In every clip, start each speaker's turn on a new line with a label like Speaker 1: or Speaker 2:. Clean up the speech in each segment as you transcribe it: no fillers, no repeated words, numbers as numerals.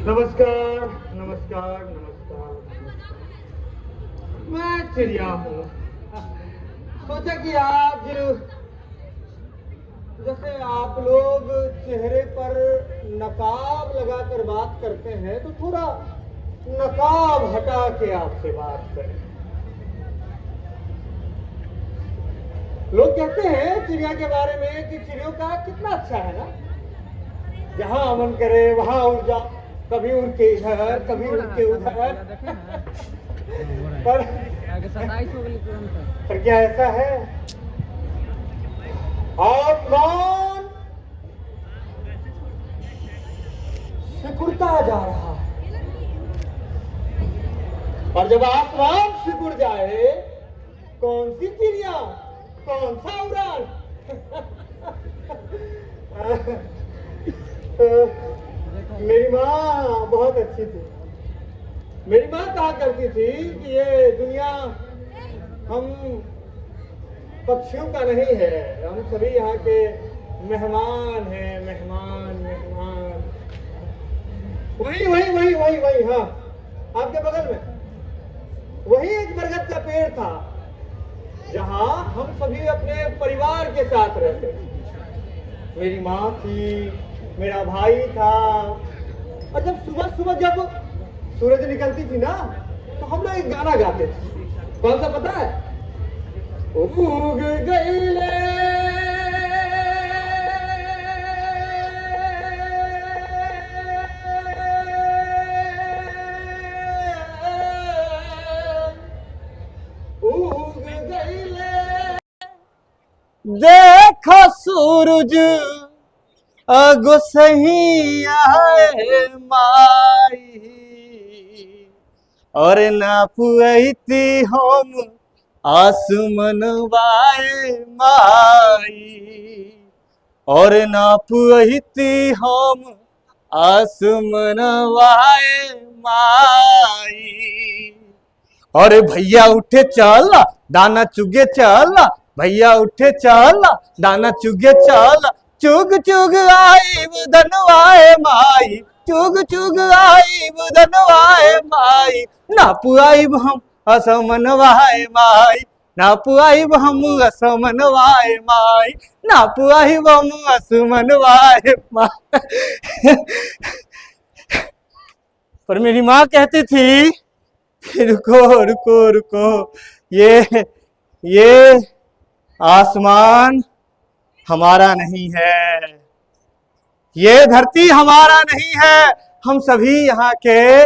Speaker 1: नमस्कार नमस्कार नमस्कार। मैं चिड़िया हूँ। सोचा कि आज जैसे आप लोग चेहरे पर नकाब लगाकर बात करते हैं तो थोड़ा नकाब हटा के आपसे बात करें। लोग कहते हैं चिड़िया के बारे में कि चिड़ियों का कितना अच्छा है ना, जहां मन करे वहां उड़ जा, कभी उड़ के इधर कभी उड़ के उधर। पर क्या ऐसा है? आसमान सिकुड़ता जा रहा है, और जब आसमान सिकुड़ जाए, कौन सी चिड़िया, कौन सा उड़ान। मेरी माँ बहुत अच्छी थी। मेरी माँ कहा करती थी कि ये दुनिया हम पक्षियों का नहीं है, हम सभी यहाँ के मेहमान हैं, मेहमान मेहमान। वही वही वही वही वही हाँ, आपके बगल में वही एक बरगद का पेड़ था जहाँ हम सभी अपने परिवार के साथ रहते थे। मेरी माँ थी, मेरा भाई था, और जब सुबह सुबह जब सूरज निकलती थी ना तो हम लोग एक गाना गाते थे। कौन सा पता है? उग गईले उग गईले, देखो सूरज अगो सही आए माई, और ना पुईती हम आसमन वाए माई, और ना पुईती हम आसमन वाए माई। और भैया उठे चल दाना चुगे चल, भैया उठे चल दाना चुगे चल, चुग चुग आई बुधनवाए माई, चुग चुग आई बुधनवाए माई, ना पुआइब हम असमनवाए माई, ना पुआइब हम असमनवाए माई, ना पुआइब हम असमनवाए माई। पर मेरी माँ कहती थी रुको रुको रुको, ये आसमान हमारा नहीं है, ये धरती हमारा नहीं है, हम सभी यहाँ के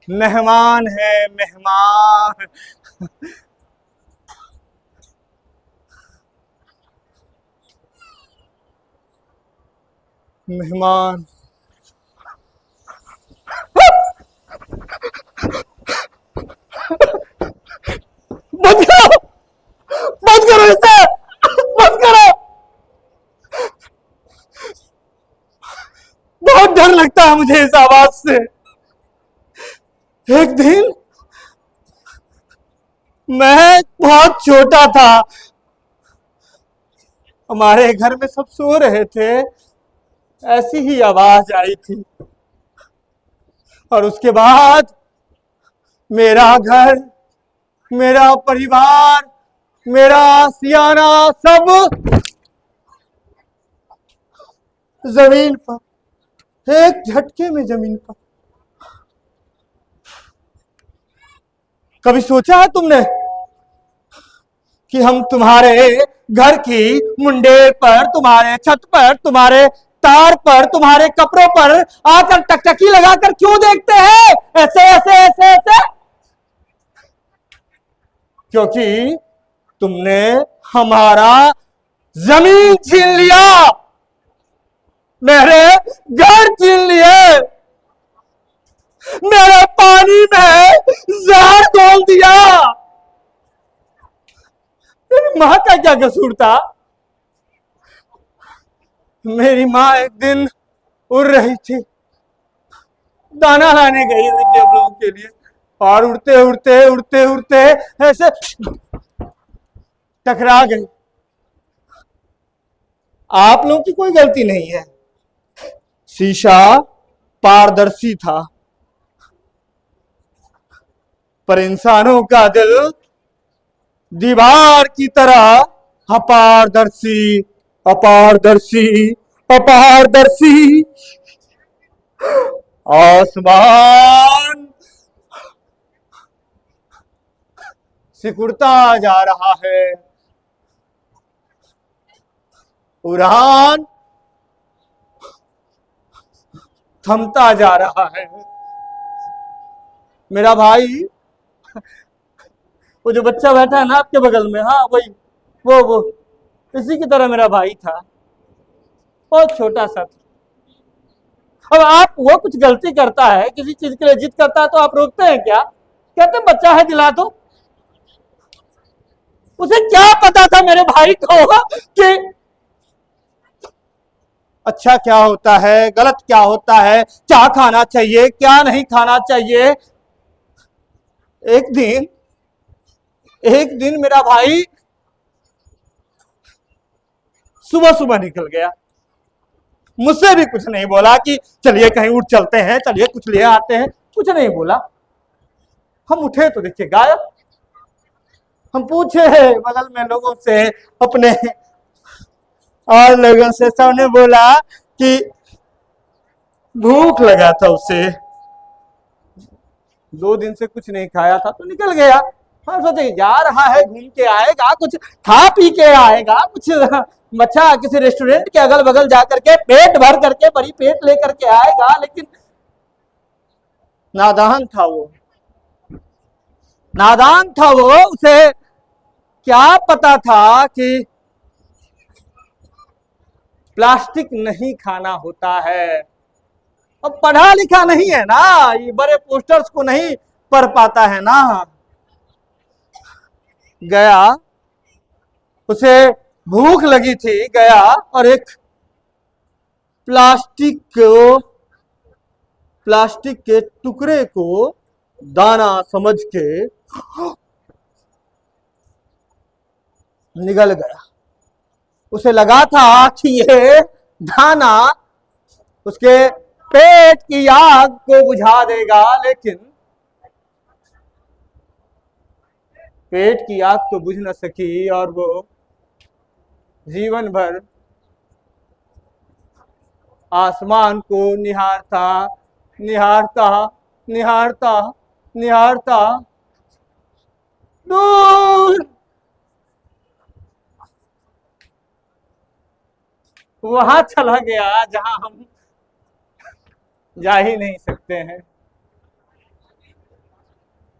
Speaker 1: मेहमान हैं, मेहमान। मेहमान। बंद करो, बंद करो इसे, बंद करो। बहुत डर लगता है मुझे इस आवाज से। एक दिन मैं बहुत छोटा था, हमारे घर में सब सो रहे थे, ऐसी ही आवाज आई थी, और उसके बाद मेरा घर, मेरा परिवार, मेरा आशियाना सब जमीन पर, एक झटके में जमीन पर। कभी सोचा है तुमने कि हम तुम्हारे घर की मुंडेर पर, तुम्हारे छत पर, तुम्हारे तार पर, तुम्हारे कपड़ों पर आकर टकटकी लगाकर क्यों देखते हैं ऐसे ऐसे ऐसे ऐसे? क्योंकि तुमने हमारा जमीन छीन लिया, मेरे घर छीन लिए, मेरे पानी में जहर घोल दिया। मेरी माँ का क्या कसूर था? मेरी माँ एक दिन उड़ रही थी, दाना लाने गई हुई थी हम लोगों के लिए, और उड़ते उड़ते उड़ते उड़ते ऐसे टकरा गई। आप लोगों की कोई गलती नहीं है, शीशा पारदर्शी था, पर इंसानों का दिल दीवार की तरह अपारदर्शी, अपारदर्शी, अपारदर्शी। आसमान सिकुड़ता जा रहा है, उड़ान थमता जा रहा है। मेरा भाई, वो जो बच्चा बैठा है ना आपके बगल में, हाँ वही, वो इसी की तरह मेरा भाई था, बहुत छोटा सा था। अब आप, वो कुछ गलती करता है, किसी चीज के लिए जिद करता है, तो आप रोकते हैं क्या? कहते बच्चा है दिला दो। उसे क्या पता था मेरे भाई को कि अच्छा क्या होता है, गलत क्या होता है, क्या खाना चाहिए, क्या नहीं खाना चाहिए। एक दिन मेरा भाई सुबह सुबह निकल गया, मुझसे भी कुछ नहीं बोला कि चलिए कहीं उठ चलते हैं, चलिए कुछ ले आते हैं, कुछ नहीं बोला। हम उठे तो देखिए गायब। हम पूछे बगल में लोगों से, अपने और लोगों से, सबने बोला कि भूख लगा था उसे, 2 दिन से कुछ नहीं खाया था तो निकल गया। हम सोचे जा रहा है, घूम के आएगा, कुछ खा पी के आएगा, कुछ अच्छा किसी रेस्टोरेंट के अगल बगल जाकर के पेट भर करके, बड़ी पेट लेकर के आएगा। लेकिन नादान था वो, नादान था वो। उसे क्या पता था कि प्लास्टिक नहीं खाना होता है। अब पढ़ा लिखा नहीं है ना, ये बड़े पोस्टर्स को नहीं पढ़ पाता है ना। गया, उसे भूख लगी थी, गया और एक प्लास्टिक के टुकड़े को दाना समझ के निगल गया। उसे लगा था कि ये दाना उसके पेट की आग को बुझा देगा, लेकिन पेट की आग तो बुझ न सकी और वो जीवन भर आसमान को निहारता, निहारता, निहारता, निहारता, दूर वहां चला गया जहां हम जा ही नहीं सकते हैं।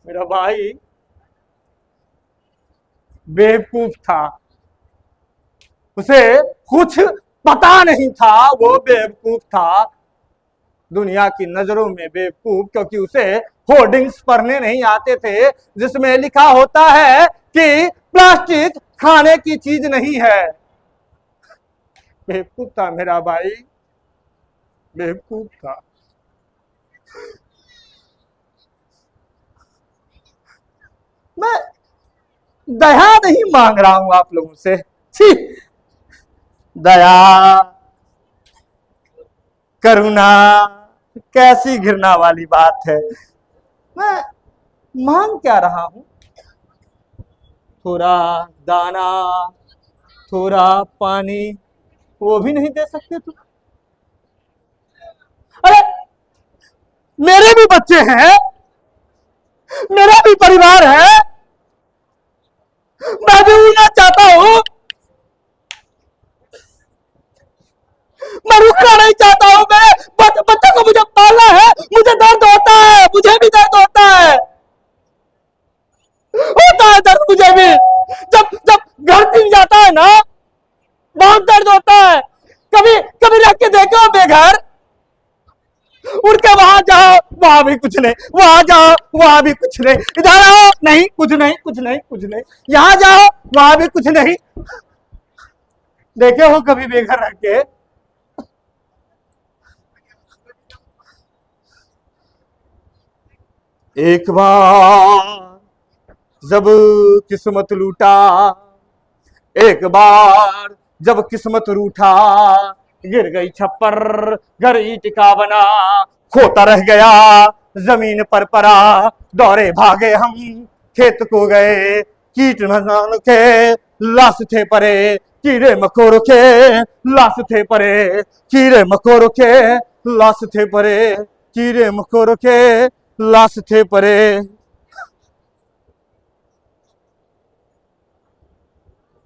Speaker 1: मेरा भाई बेवकूफ था, उसे कुछ पता नहीं था, वो बेवकूफ था, दुनिया की नजरों में बेवकूफ, क्योंकि उसे होर्डिंग्स पढ़ने नहीं आते थे जिसमें लिखा होता है कि प्लास्टिक खाने की चीज नहीं है। बेवकूफ था मेरा भाई, बेवकूफ था। मैं दया नहीं मांग रहा हूं आप लोगों से, छी, दया, करुणा कैसी घृणा वाली बात है। मैं मांग क्या रहा हूं? थोड़ा दाना, थोड़ा पानी, वो भी नहीं दे सकते तुम? अरे मेरे भी बच्चे हैं, मेरा भी परिवार है, मैं भी उड़ना चाहता हूं, मैं रुकना नहीं चाहता हूं। मैं बच्चे को मुझे पालना है, मुझे दर्द होता है, मुझे भी दर्द होता है दर्द मुझे भी। जब जब घर छिन जाता है ना, बहुत दर्द होता है। कभी कभी रख के देखो बेघर, उड़ के वहां जाओ, वहां भी कुछ नहीं, वहां जाओ, वहां भी कुछ नहीं, इधर आओ, नहीं कुछ नहीं, कुछ नहीं, कुछ नहीं, यहां जाओ, वहां भी कुछ नहीं। देखे हो कभी बेघर रख के? एक बार जब किस्मत लूटा, एक बार जब किस्मत रूठा, गिर गई छप्पर, घर ईंट का बना, खोता रह गया जमीन पर पड़ा, दौड़े भागे हम खेत को गए, कीट मकोड़ों के लाश थे परे, कीड़े मकोड़ों के लाश थे परे, कीड़े मकोड़ों के लाश थे परे, कीड़े मकोड़ों के लाश थे परे।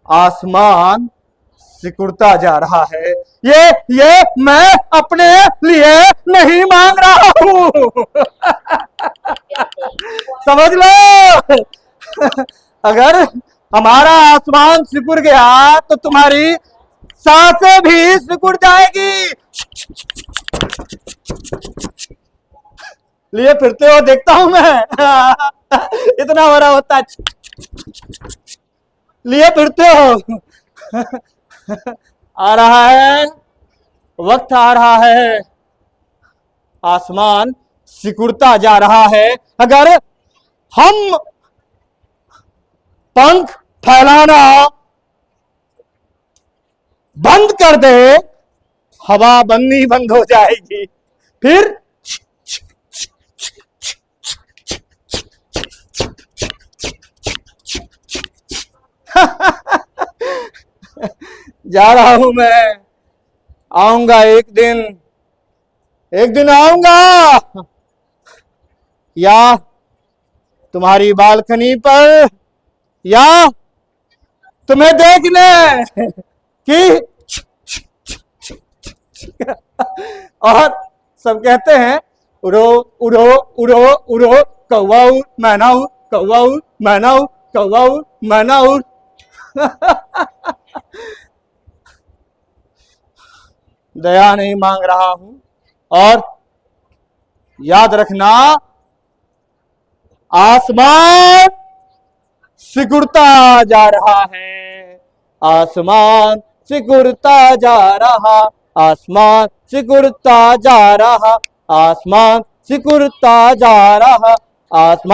Speaker 1: आसमान सिकुड़ता जा रहा है। ये मैं अपने लिए नहीं मांग रहा हूं। समझ लो, अगर हमारा आसमान सिकुड़ गया तो तुम्हारी सांसें भी सिकुड़ जाएगी। लिए फिरते हो देखता हूं मैं। इतना बड़ा होता है, लिए फिरते हो। आ रहा है वक्त, आ रहा है, आसमान सिकुड़ता जा रहा है। अगर हम पंख फैलाना बंद कर दे, हवा बननी बंद हो जाएगी। फिर जा रहा हूं मैं, आऊंगा एक दिन आऊंगा, या तुम्हारी बालकनी पर, या तुम्हें देखने कि और सब कहते हैं उड़ो उड़ो उड़ो उड़ो, कौवा उड़ मैना उड़, कौवा उड़ मैना उड़, कौवा उड़ मैना उड़। दया नहीं मांग रहा हूं, और याद रखना, आसमान सिकुड़ता जा रहा है, आसमान सिकुड़ता जा रहा, आसमान सिकुड़ता जा रहा, आसमान सिकुड़ता जा रहा, आसमान